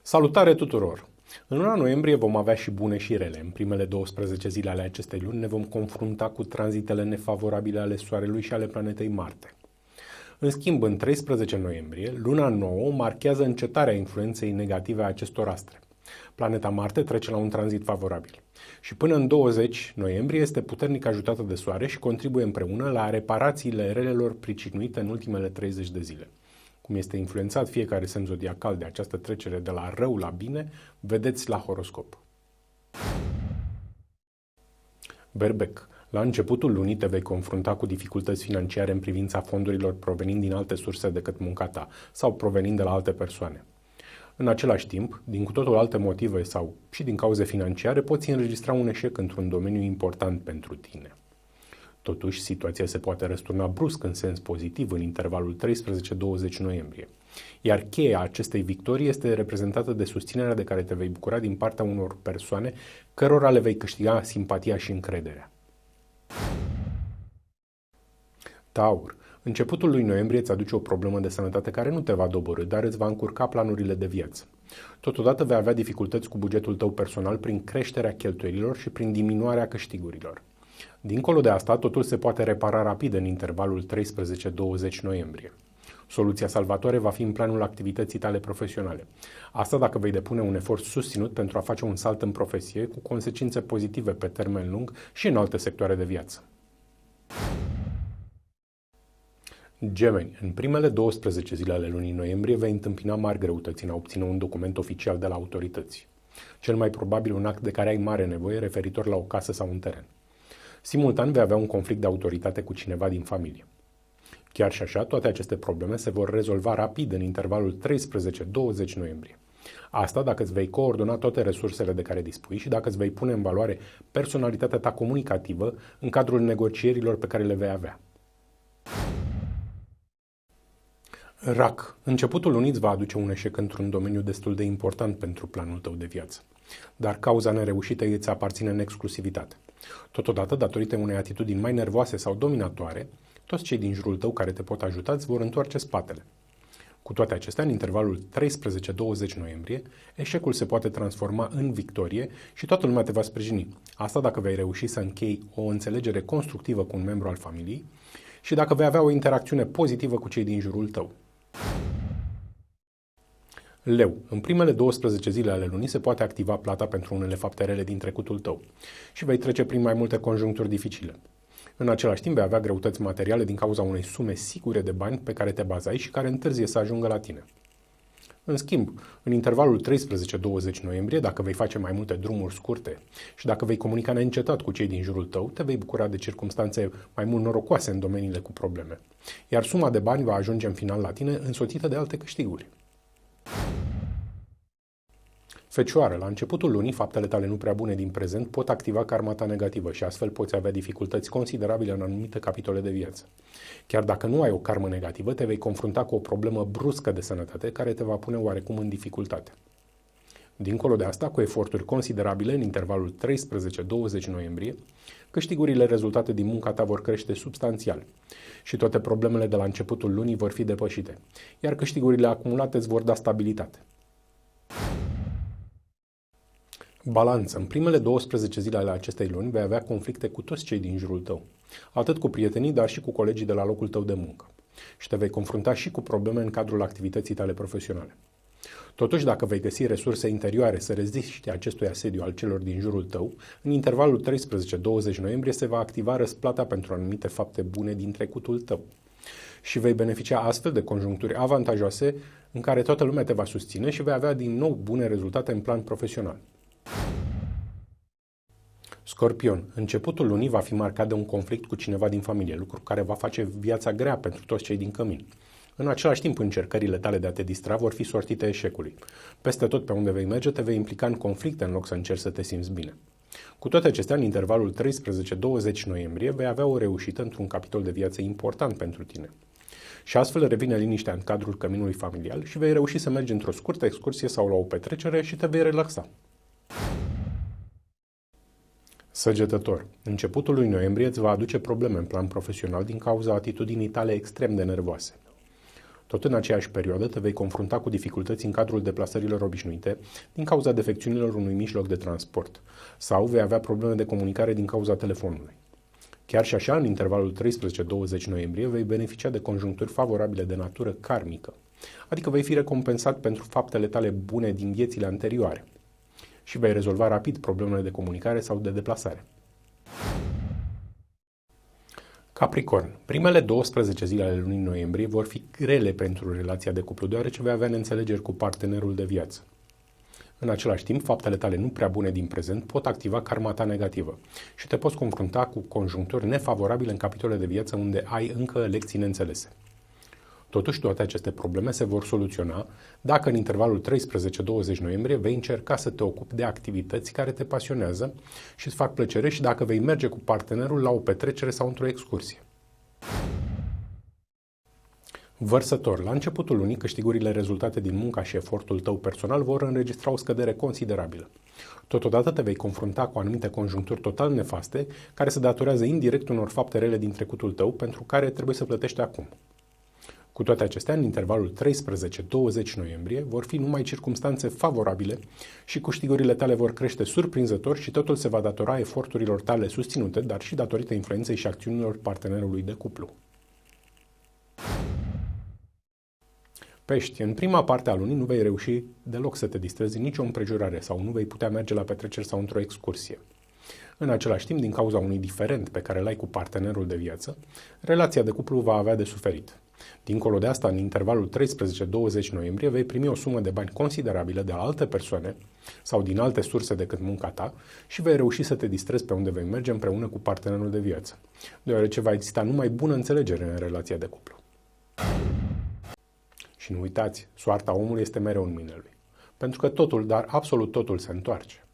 Salutare tuturor! În luna noiembrie vom avea și bune și rele. În primele 12 zile ale acestei luni ne vom confrunta cu tranzitele nefavorabile ale Soarelui și ale planetei Marte. În schimb, în 13 noiembrie, luna nouă marchează încetarea influenței negative a acestor astre. Planeta Marte trece la un tranzit favorabil. Și până în 20 noiembrie este puternic ajutată de Soare și contribuie împreună la reparațiile relelor pricinuite în ultimele 30 de zile. Cum este influențat fiecare semn zodiacal de această trecere de la rău la bine, vedeți la horoscop. Berbec. La începutul lunii te vei confrunta cu dificultăți financiare în privința fondurilor provenind din alte surse decât munca ta sau provenind de la alte persoane. În același timp, din cu totul alte motive sau și din cauze financiare, poți înregistra un eșec într-un domeniu important pentru tine. Totuși, situația se poate răsturna brusc în sens pozitiv în intervalul 13-20 noiembrie. Iar cheia acestei victorii este reprezentată de susținerea de care te vei bucura din partea unor persoane cărora le vei câștiga simpatia și încrederea. Taur. Începutul lui noiembrie îți aduce o problemă de sănătate care nu te va doborî, dar îți va încurca planurile de viață. Totodată vei avea dificultăți cu bugetul tău personal prin creșterea cheltuielilor și prin diminuarea câștigurilor. Dincolo de asta, totul se poate repara rapid în intervalul 13-20 noiembrie. Soluția salvatoare va fi în planul activității tale profesionale. Asta dacă vei depune un efort susținut pentru a face un salt în profesie cu consecințe pozitive pe termen lung și în alte sectoare de viață. Gemeni. În primele 12 zile ale lunii noiembrie vei întâmpina mari greutăți în a obține un document oficial de la autorități. Cel mai probabil un act de care ai mare nevoie referitor la o casă sau un teren. Simultan vei avea un conflict de autoritate cu cineva din familie. Chiar și așa, toate aceste probleme se vor rezolva rapid în intervalul 13-20 noiembrie. Asta dacă îți vei coordona toate resursele de care dispui și dacă îți vei pune în valoare personalitatea ta comunicativă în cadrul negocierilor pe care le vei avea. Rac. Începutul lunii îți va aduce un eșec într-un domeniu destul de important pentru planul tău de viață. Dar cauza nereușitei îți aparține în exclusivitate. Totodată, datorită unei atitudini mai nervoase sau dominatoare, toți cei din jurul tău care te pot ajuta îți vor întoarce spatele. Cu toate acestea, în intervalul 13-20 noiembrie, eșecul se poate transforma în victorie și toată lumea te va sprijini. Asta dacă vei reuși să închei o înțelegere constructivă cu un membru al familiei și dacă vei avea o interacțiune pozitivă cu cei din jurul tău. Leu. În primele 12 zile ale lunii se poate activa plata pentru unele fapte rele din trecutul tău și vei trece prin mai multe conjuncturi dificile. În același timp vei avea greutăți materiale din cauza unei sume sigure de bani pe care te bazai și care întârzie să ajungă la tine. În schimb, în intervalul 13-20 noiembrie, dacă vei face mai multe drumuri scurte și dacă vei comunica neîncetat cu cei din jurul tău, te vei bucura de circumstanțe mai mult norocoase în domeniile cu probleme, iar suma de bani va ajunge în final la tine însoțită de alte câștiguri. Fecioară, la începutul lunii, faptele tale nu prea bune din prezent pot activa karma ta negativă și astfel poți avea dificultăți considerabile în anumite capitole de viață. Chiar dacă nu ai o karmă negativă, te vei confrunta cu o problemă bruscă de sănătate care te va pune oarecum în dificultate. Dincolo de asta, cu eforturi considerabile în intervalul 13-20 noiembrie, câștigurile rezultate din munca ta vor crește substanțial și toate problemele de la începutul lunii vor fi depășite, iar câștigurile acumulate îți vor da stabilitate. Balanță. În primele 12 zile ale acestei luni vei avea conflicte cu toți cei din jurul tău, atât cu prietenii, dar și cu colegii de la locul tău de muncă. Și te vei confrunta și cu probleme în cadrul activității tale profesionale. Totuși, dacă vei găsi resurse interioare să reziști acestui asediu al celor din jurul tău, în intervalul 13-20 noiembrie se va activa răsplata pentru anumite fapte bune din trecutul tău. Și vei beneficia astfel de conjuncturi avantajoase în care toată lumea te va susține și vei avea din nou bune rezultate în plan profesional. Scorpion. Începutul lunii va fi marcat de un conflict cu cineva din familie, lucru care va face viața grea pentru toți cei din cămin. În același timp, încercările tale de a te distra vor fi sortite eșecului. Peste tot pe unde vei merge, te vei implica în conflicte în loc să încerci să te simți bine. Cu toate acestea, în intervalul 13-20 noiembrie, vei avea o reușită într-un capitol de viață important pentru tine. Și astfel revine liniștea în cadrul căminului familial și vei reuși să mergi într-o scurtă excursie sau la o petrecere și te vei relaxa. Săgetător. Începutul lui noiembrie îți va aduce probleme în plan profesional din cauza atitudinii tale extrem de nervoase. Tot în aceeași perioadă te vei confrunta cu dificultăți în cadrul deplasărilor obișnuite din cauza defecțiunilor unui mijloc de transport sau vei avea probleme de comunicare din cauza telefonului. Chiar și așa, în intervalul 13-20 noiembrie, vei beneficia de conjuncturi favorabile de natură karmică, adică vei fi recompensat pentru faptele tale bune din viețile anterioare și vei rezolva rapid problemele de comunicare sau de deplasare. Capricorn. Primele 12 zile ale lunii noiembrie vor fi grele pentru relația de cuplu, deoarece vei avea neînțelegeri cu partenerul de viață. În același timp, faptele tale nu prea bune din prezent pot activa karma ta negativă și te poți confrunta cu conjuncturi nefavorabile în capitole de viață unde ai încă lecții neînțelese. Totuși, toate aceste probleme se vor soluționa dacă în intervalul 13-20 noiembrie vei încerca să te ocupi de activități care te pasionează și îți fac plăcere și dacă vei merge cu partenerul la o petrecere sau într-o excursie. Vărsător. La începutul lunii, câștigurile rezultate din munca și efortul tău personal vor înregistra o scădere considerabilă. Totodată te vei confrunta cu anumite conjuncturi total nefaste care se datorează indirect unor fapte rele din trecutul tău pentru care trebuie să plătești acum. Cu toate acestea, în intervalul 13-20 noiembrie vor fi numai circumstanțe favorabile și câștigurile tale vor crește surprinzător și totul se va datora eforturilor tale susținute, dar și datorită influenței și acțiunilor partenerului de cuplu. Pești, în prima parte a lunii nu vei reuși deloc să te distrezi nicio împrejurare sau nu vei putea merge la petreceri sau într-o excursie. În același timp, din cauza unui diferend pe care l-ai cu partenerul de viață, relația de cuplu va avea de suferit. Dincolo de asta, în intervalul 13-20 noiembrie vei primi o sumă de bani considerabilă de la alte persoane sau din alte surse decât munca ta și vei reuși să te distrezi pe unde vei merge împreună cu partenerul de viață, deoarece va exista numai bună înțelegere în relația de cuplu. Și nu uitați, soarta omului este mereu în mâinile lui, pentru că totul, dar absolut totul se întoarce.